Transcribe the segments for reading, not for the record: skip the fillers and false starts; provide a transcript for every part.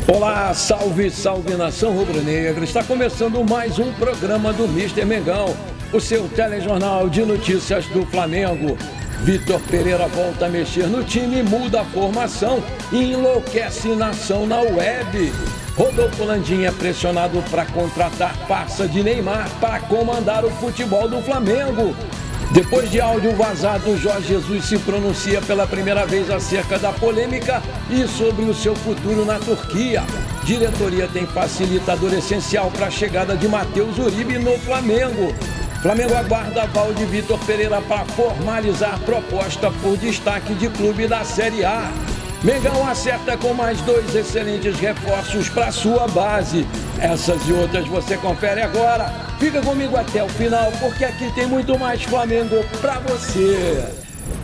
Olá, salve, salve nação rubro-negra. Está começando mais um programa do Mister Mengão, o seu telejornal de notícias do Flamengo. Vitor Pereira volta a mexer no time, muda a formação e enlouquece nação na web. Rodolfo Landim é pressionado para contratar parça de Neymar para comandar o futebol do Flamengo. Depois de áudio vazado, Jorge Jesus se pronuncia pela primeira vez acerca da polêmica e sobre o seu futuro na Turquia. Diretoria tem facilitador essencial para a chegada de Matheus Uribe no Flamengo. Flamengo aguarda aval de Vitor Pereira para formalizar proposta por destaque de clube da Série A. Mengão acerta com mais 2 excelentes reforços para sua base. Essas e outras você confere agora. Fica comigo até o final, porque aqui tem muito mais Flamengo para você.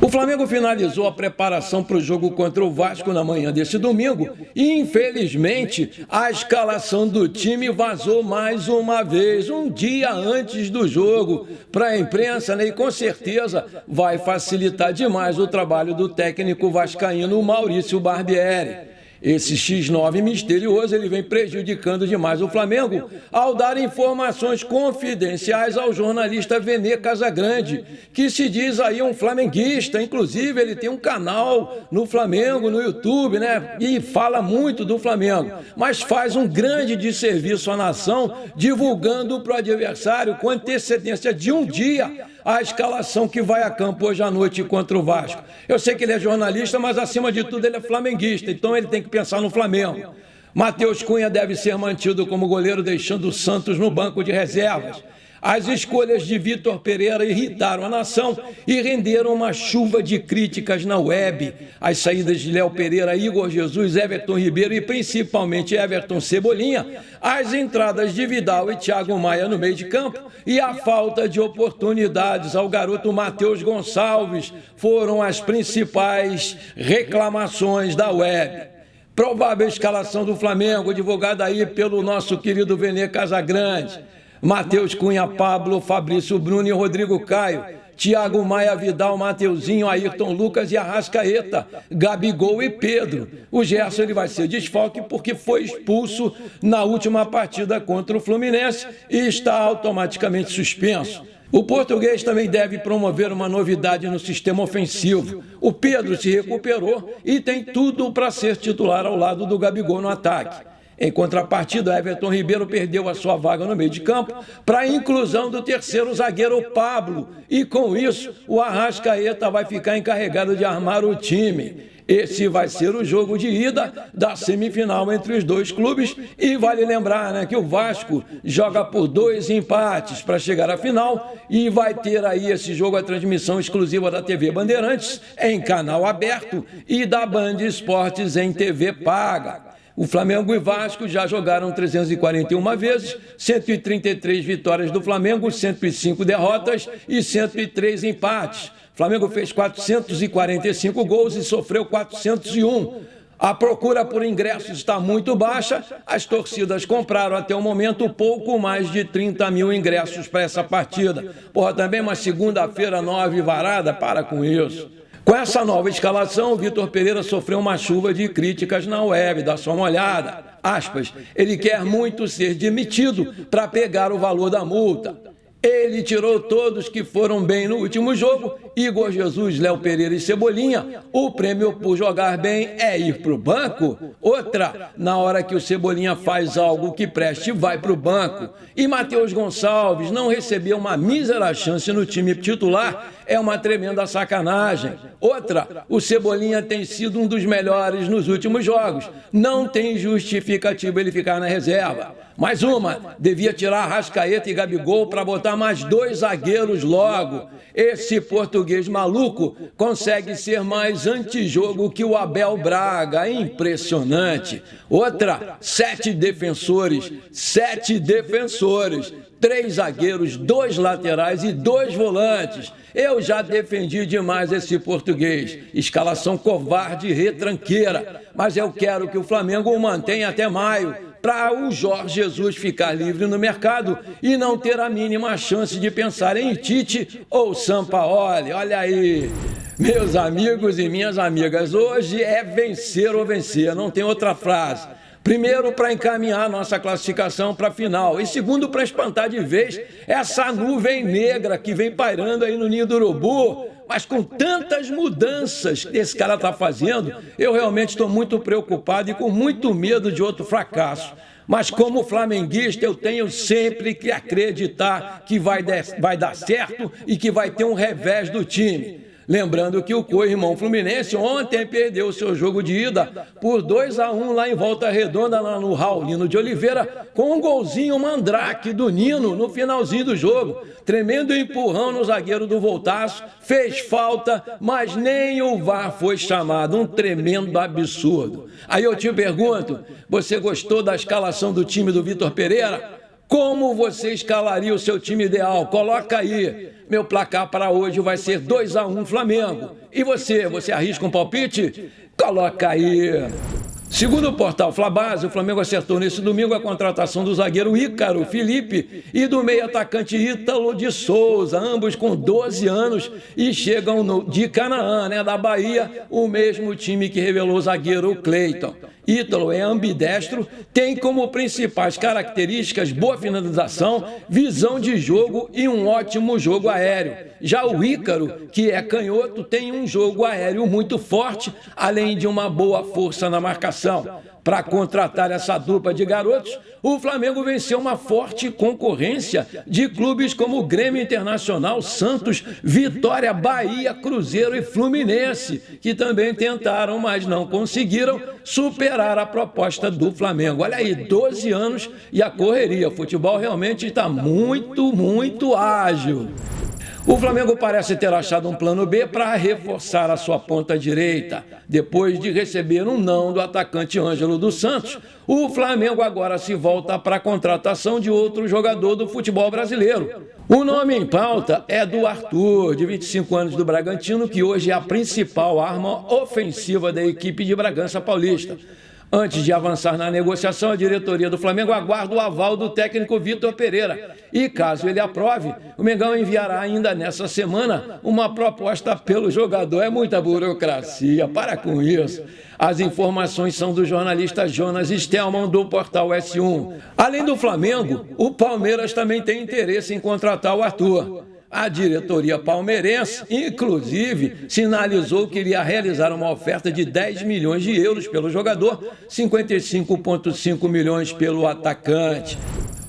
O Flamengo finalizou a preparação para o jogo contra o Vasco na manhã desse domingo e, infelizmente, a escalação do time vazou mais uma vez, um dia antes do jogo, para a imprensa, né? E com certeza vai facilitar demais o trabalho do técnico vascaíno Maurício Barbieri. Esse X9 misterioso, ele vem prejudicando demais o Flamengo ao dar informações confidenciais ao jornalista Vene Casagrande, que se diz aí um flamenguista. Inclusive, ele tem um canal no Flamengo, no YouTube, né? E fala muito do Flamengo, mas faz um grande desserviço à nação, divulgando para o adversário com antecedência de um dia a escalação que vai a campo hoje à noite contra o Vasco. Eu sei que ele é jornalista, mas acima de tudo ele é flamenguista, então ele tem que pensar no Flamengo. Matheus Cunha deve ser mantido como goleiro, deixando o Santos no banco de reservas. As escolhas de Vitor Pereira irritaram a nação e renderam uma chuva de críticas na web. As saídas de Léo Pereira, Igor Jesus, Everton Ribeiro e principalmente Everton Cebolinha, as entradas de Vidal e Thiago Maia no meio de campo e a falta de oportunidades ao garoto Matheus Gonçalves foram as principais reclamações da web. Provável escalação do Flamengo, divulgada aí pelo nosso querido Vene Casagrande. Matheus Cunha, Pablo, Fabrício Bruno e Rodrigo Caio, Thiago Maia, Vidal, Mateuzinho, Ayrton Lucas e Arrascaeta, Gabigol e Pedro. O Gerson ele vai ser desfalque porque foi expulso na última partida contra o Fluminense e está automaticamente suspenso. O português também deve promover uma novidade no sistema ofensivo. O Pedro se recuperou e tem tudo para ser titular ao lado do Gabigol no ataque. Em contrapartida, Everton Ribeiro perdeu a sua vaga no meio de campo para a inclusão do terceiro zagueiro Pablo. E com isso, o Arrascaeta vai ficar encarregado de armar o time. Esse vai ser o jogo de ida da semifinal entre os dois clubes. E vale lembrar, né, que o Vasco joga por 2 empates para chegar à final e vai ter aí esse jogo a transmissão exclusiva da TV Bandeirantes em canal aberto e da Band Esportes em TV paga. O Flamengo e Vasco já jogaram 341 vezes, 133 vitórias do Flamengo, 105 derrotas e 103 empates. O Flamengo fez 445 gols e sofreu 401. A procura por ingressos está muito baixa. As torcidas compraram até o momento pouco mais de 30 mil ingressos para essa partida. Também uma segunda-feira 9 varada, para com isso. Com essa nova escalação, o Vitor Pereira sofreu uma chuva de críticas na web. Dá só uma olhada. Aspas, ele quer muito ser demitido para pegar o valor da multa. Ele tirou todos que foram bem no último jogo, Igor Jesus, Léo Pereira e Cebolinha. O prêmio por jogar bem é ir para o banco? Outra, na hora que o Cebolinha faz algo que preste, vai para o banco. E Matheus Gonçalves não recebeu uma mísera chance no time titular, é uma tremenda sacanagem. Outra, o Cebolinha tem sido um dos melhores nos últimos jogos. Não tem justificativa ele ficar na reserva. Mais uma, devia tirar Arrascaeta e Gabigol para botar mais 2 zagueiros logo. Esse português maluco consegue ser mais antijogo que o Abel Braga. Impressionante. Outra, 7 defensores. 3 zagueiros, 2 laterais e 2 volantes. Eu já defendi demais esse português. Escalação covarde e retranqueira. Mas eu quero que o Flamengo o mantenha até maio, para o Jorge Jesus ficar livre no mercado e não ter a mínima chance de pensar em Tite ou Sampaoli. Olha aí, meus amigos e minhas amigas, hoje é vencer ou vencer, não tem outra frase. Primeiro, para encaminhar nossa classificação para a final. E segundo, para espantar de vez essa nuvem negra que vem pairando aí no Ninho do Urubu. Mas com tantas mudanças que esse cara está fazendo, eu realmente estou muito preocupado e com muito medo de outro fracasso. Mas como flamenguista, eu tenho sempre que acreditar que vai dar certo e que vai ter um revés do time. Lembrando que o co-irmão Fluminense ontem perdeu o seu jogo de ida por 2-1 lá em Volta Redonda, lá no Raulino de Oliveira, com um golzinho mandrake do Nino no finalzinho do jogo. Tremendo empurrão no zagueiro do Voltaço, fez falta, mas nem o VAR foi chamado. Um tremendo absurdo. Aí eu te pergunto, você gostou da escalação do time do Vitor Pereira? Como você escalaria o seu time ideal? Coloca aí. Meu placar para hoje vai ser 2-1 Flamengo. E você arrisca um palpite? Coloca aí. Segundo o portal Flabase, o Flamengo acertou nesse domingo a contratação do zagueiro Ícaro Felipe e do meio-atacante Ítalo de Souza, ambos com 12 anos e chegam de Canaã, da Bahia, o mesmo time que revelou o zagueiro Cleiton. Ítalo é ambidestro, tem como principais características boa finalização, visão de jogo e um ótimo jogo aéreo. Já o Ícaro, que é canhoto, tem um jogo aéreo muito forte, além de uma boa força na marcação. Para contratar essa dupla de garotos, o Flamengo venceu uma forte concorrência de clubes como o Grêmio Internacional, Santos, Vitória, Bahia, Cruzeiro e Fluminense, que também tentaram, mas não conseguiram superar a proposta do Flamengo. Olha aí, 12 anos e a correria. O futebol realmente está muito ágil. O Flamengo parece ter achado um plano B para reforçar a sua ponta direita. Depois de receber um não do atacante Ângelo dos Santos, o Flamengo agora se volta para a contratação de outro jogador do futebol brasileiro. O nome em pauta é do Arthur, de 25 anos do Bragantino, que hoje é a principal arma ofensiva da equipe de Bragança Paulista. Antes de avançar na negociação, a diretoria do Flamengo aguarda o aval do técnico Vitor Pereira. E caso ele aprove, o Mengão enviará ainda nessa semana uma proposta pelo jogador. É muita burocracia, para com isso. As informações são do jornalista Jonas Stelman, do portal S1. Além do Flamengo, o Palmeiras também tem interesse em contratar o Arthur. A diretoria palmeirense, inclusive, sinalizou que iria realizar uma oferta de 10 milhões de euros pelo jogador, 55,5 milhões pelo atacante.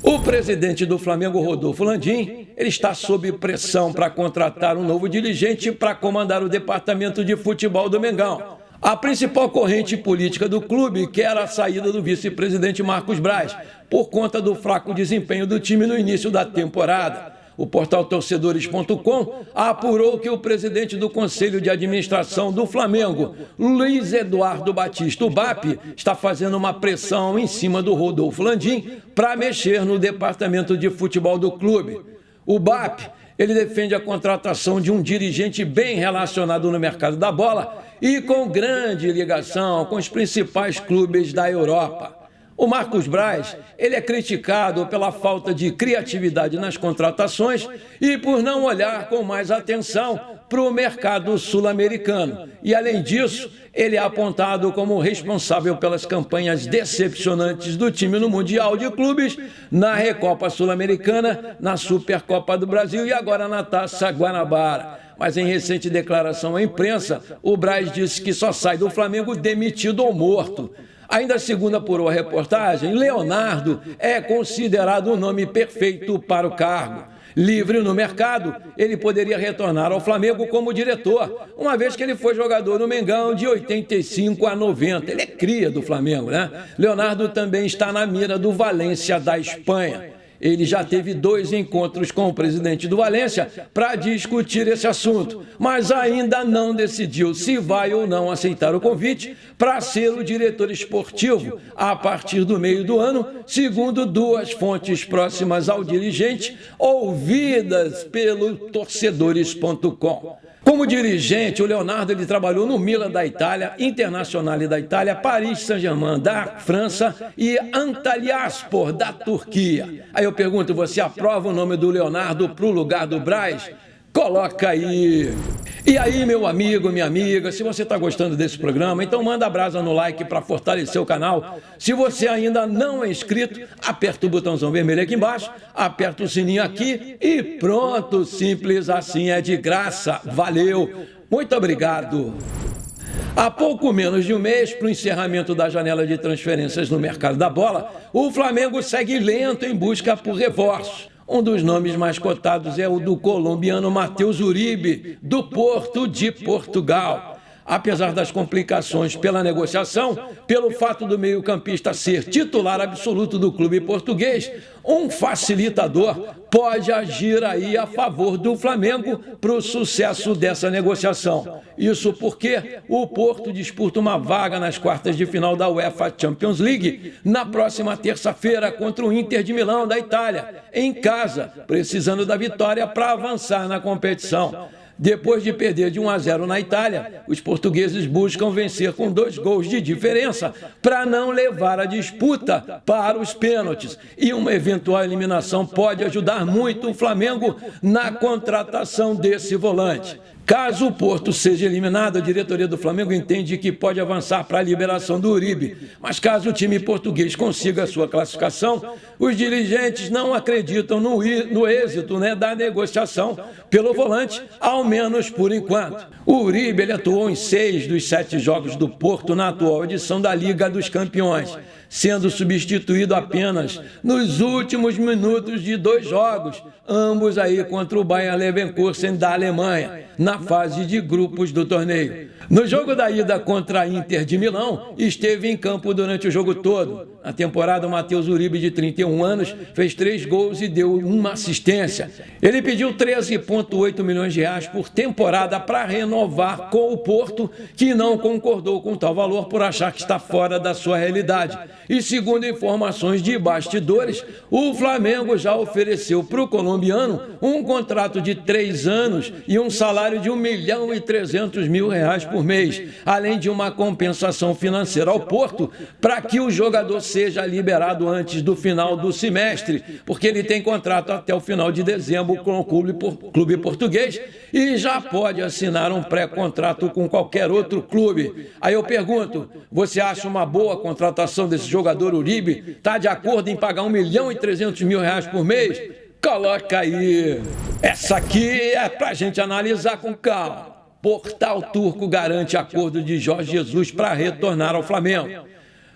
O presidente do Flamengo, Rodolfo Landim, ele está sob pressão para contratar um novo dirigente para comandar o departamento de futebol do Mengão. A principal corrente política do clube quer a saída do vice-presidente Marcos Braz, por conta do fraco desempenho do time no início da temporada. O portal Torcedores.com apurou que o presidente do Conselho de Administração do Flamengo, Luiz Eduardo Batista, o BAP, está fazendo uma pressão em cima do Rodolfo Landim para mexer no departamento de futebol do clube. O BAP, ele defende a contratação de um dirigente bem relacionado no mercado da bola e com grande ligação com os principais clubes da Europa. O Marcos Braz, ele é criticado pela falta de criatividade nas contratações e por não olhar com mais atenção para o mercado sul-americano. E, além disso, ele é apontado como responsável pelas campanhas decepcionantes do time no Mundial de Clubes, na Recopa Sul-Americana, na Supercopa do Brasil e agora na Taça Guanabara. Mas em recente declaração à imprensa, o Braz disse que só sai do Flamengo demitido ou morto. Ainda segundo apurou a reportagem, Leonardo é considerado o nome perfeito para o cargo. Livre no mercado, ele poderia retornar ao Flamengo como diretor, uma vez que ele foi jogador no Mengão de 85 a 90. Ele é cria do Flamengo, Leonardo também está na mira do Valência da Espanha. Ele já teve 2 encontros com o presidente do Valência para discutir esse assunto, mas ainda não decidiu se vai ou não aceitar o convite para ser o diretor esportivo a partir do meio do ano, segundo 2 fontes próximas ao dirigente, ouvidas pelo Torcedores.com. Como dirigente, o Leonardo ele trabalhou no Milan da Itália, Internazionale da Itália, Paris Saint-Germain da França e Antalyaspor da Turquia. Aí eu pergunto, você aprova o nome do Leonardo para o lugar do Braz? Coloca aí. E aí, meu amigo, minha amiga, se você está gostando desse programa, então manda brasa no like para fortalecer o canal. Se você ainda não é inscrito, aperta o botãozão vermelho aqui embaixo, aperta o sininho aqui e pronto, simples assim, é de graça. Valeu, muito obrigado. Há pouco menos de um mês para o encerramento da janela de transferências no mercado da bola, o Flamengo segue lento em busca por reforços. Um dos nomes mais cotados é o do colombiano Matheus Uribe, do Porto de Portugal. Apesar das complicações pela negociação, pelo fato do meio-campista ser titular absoluto do clube português, um facilitador pode agir aí a favor do Flamengo para o sucesso dessa negociação. Isso porque o Porto disputa uma vaga nas quartas de final da UEFA Champions League na próxima terça-feira contra o Inter de Milão da Itália, em casa, precisando da vitória para avançar na competição. Depois de perder de 1-0 na Itália, os portugueses buscam vencer com 2 gols de diferença para não levar a disputa para os pênaltis. E uma eventual eliminação pode ajudar muito o Flamengo na contratação desse volante. Caso o Porto seja eliminado, a diretoria do Flamengo entende que pode avançar para a liberação do Uribe. Mas caso o time português consiga a sua classificação, os dirigentes não acreditam no êxito da negociação pelo volante, ao menos por enquanto. O Uribe atuou em 6 dos 7 jogos do Porto na atual edição da Liga dos Campeões, sendo substituído apenas nos últimos minutos de 2 jogos, ambos aí contra o Bayer Leverkusen da Alemanha, na fase de grupos do torneio. No jogo da ida contra a Inter de Milão, esteve em campo durante o jogo todo. Na temporada, o Matheus Uribe, de 31 anos, fez 3 gols e deu 1 assistência. Ele pediu 13,8 milhões de reais por temporada para renovar com o Porto, que não concordou com tal valor por achar que está fora da sua realidade. E segundo informações de bastidores, o Flamengo já ofereceu para o colombiano um contrato de 3 anos e um salário de R$1.300.000 por mês, além de uma compensação financeira ao Porto para que o jogador seja liberado antes do final do semestre, porque ele tem contrato até o final de dezembro com o clube português e já pode assinar um pré-contrato com qualquer outro clube. Aí eu pergunto, você acha uma boa contratação desse jogador Uribe? Está de acordo em pagar R$1.300.000 por mês? Coloca aí. Essa aqui é para a gente analisar com calma. Portal Turco garante acordo de Jorge Jesus para retornar ao Flamengo.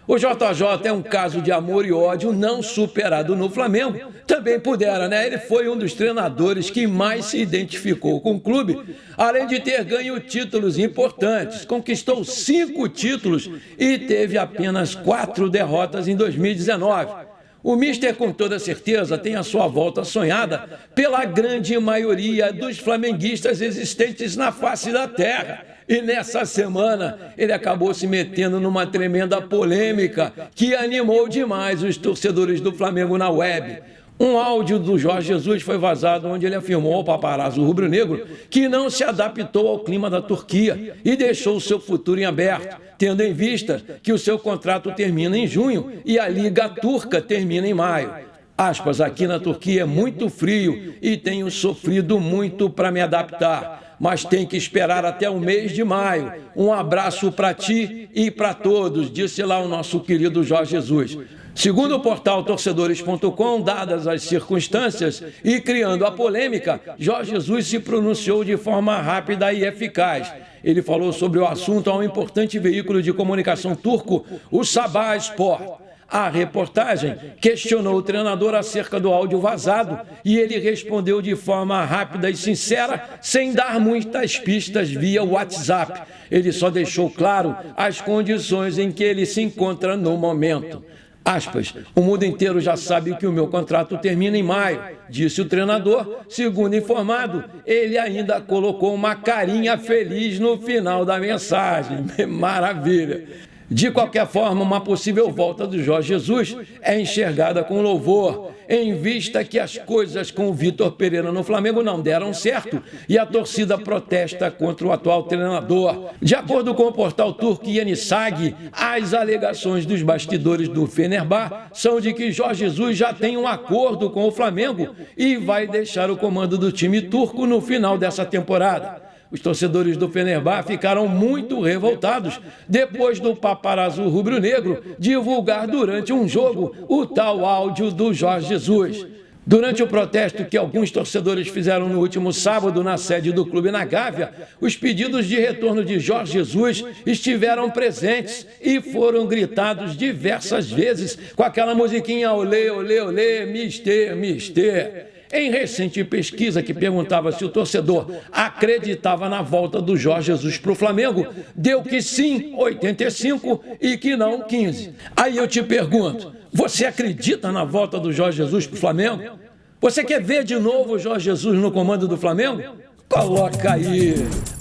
O JJ é um caso de amor e ódio não superado no Flamengo. Também pudera, né? Ele foi um dos treinadores que mais se identificou com o clube, além de ter ganho títulos importantes. Conquistou 5 títulos e teve apenas 4 derrotas em 2019. O Mister, com toda certeza, tem a sua volta sonhada pela grande maioria dos flamenguistas existentes na face da terra. E nessa semana, ele acabou se metendo numa tremenda polêmica que animou demais os torcedores do Flamengo na web. Um áudio do Jorge Jesus foi vazado onde ele afirmou ao paparazzo rubro-negro que não se adaptou ao clima da Turquia e deixou o seu futuro em aberto, tendo em vista que o seu contrato termina em junho e a Liga Turca termina em maio. Aspas, aqui na Turquia é muito frio e tenho sofrido muito para me adaptar, mas tem que esperar até o mês de maio. Um abraço para ti e para todos, disse lá o nosso querido Jorge Jesus. Segundo o portal torcedores.com, dadas as circunstâncias e criando a polêmica, Jorge Jesus se pronunciou de forma rápida e eficaz. Ele falou sobre o assunto a um importante veículo de comunicação turco, o Sabah Sport. A reportagem questionou o treinador acerca do áudio vazado e ele respondeu de forma rápida e sincera, sem dar muitas pistas via WhatsApp. Ele só deixou claro as condições em que ele se encontra no momento. Aspas, o mundo inteiro já sabe que o meu contrato termina em maio, disse o treinador. Segundo informado, ele ainda colocou uma carinha feliz no final da mensagem. Maravilha! De qualquer forma, uma possível volta do Jorge Jesus é enxergada com louvor, em vista que as coisas com o Vitor Pereira no Flamengo não deram certo e a torcida protesta contra o atual treinador. De acordo com o portal turco Yenisag, as alegações dos bastidores do Fenerbahçe são de que Jorge Jesus já tem um acordo com o Flamengo e vai deixar o comando do time turco no final dessa temporada. Os torcedores do Fenerbahçe ficaram muito revoltados depois do paparazzo rubro-negro divulgar durante um jogo o tal áudio do Jorge Jesus. Durante o protesto que alguns torcedores fizeram no último sábado na sede do clube na Gávea, os pedidos de retorno de Jorge Jesus estiveram presentes e foram gritados diversas vezes com aquela musiquinha olê, olê, olê, mister, mister. Em recente pesquisa que perguntava se o torcedor acreditava na volta do Jorge Jesus para o Flamengo, deu que sim, 85%, e que não, 15%. Aí eu te pergunto, você acredita na volta do Jorge Jesus para o Flamengo? Você quer ver de novo o Jorge Jesus no comando do Flamengo? Coloca aí!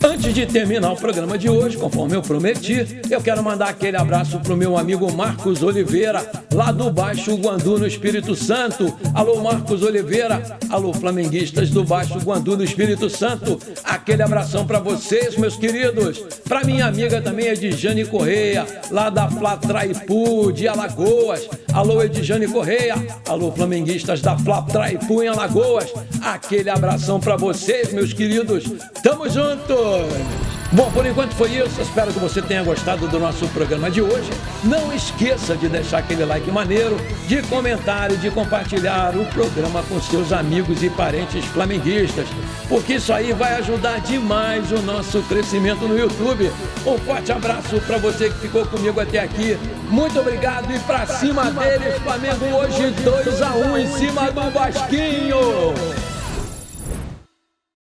Antes de terminar o programa de hoje, conforme eu prometi, eu quero mandar aquele abraço para o meu amigo Marcos Oliveira, lá do Baixo Guandu, no Espírito Santo. Alô, Marcos Oliveira. Alô, flamenguistas do Baixo Guandu, no Espírito Santo. Aquele abração para vocês, meus queridos. Para minha amiga também, Edjane Correia, lá da Fla Traipu, de Alagoas. Alô, Edjane Correia. Alô, flamenguistas da Fla Traipu, em Alagoas. Aquele abração para vocês, meus queridos. Tamo junto! Bom, por enquanto foi isso. Espero que você tenha gostado do nosso programa de hoje. Não esqueça de deixar aquele like maneiro, de comentar e de compartilhar o programa com seus amigos e parentes flamenguistas, porque isso aí vai ajudar demais o nosso crescimento no YouTube. Um forte abraço para você que ficou comigo até aqui. Muito obrigado e pra cima deles, Flamengo hoje 2-1 em cima do Vasquinho.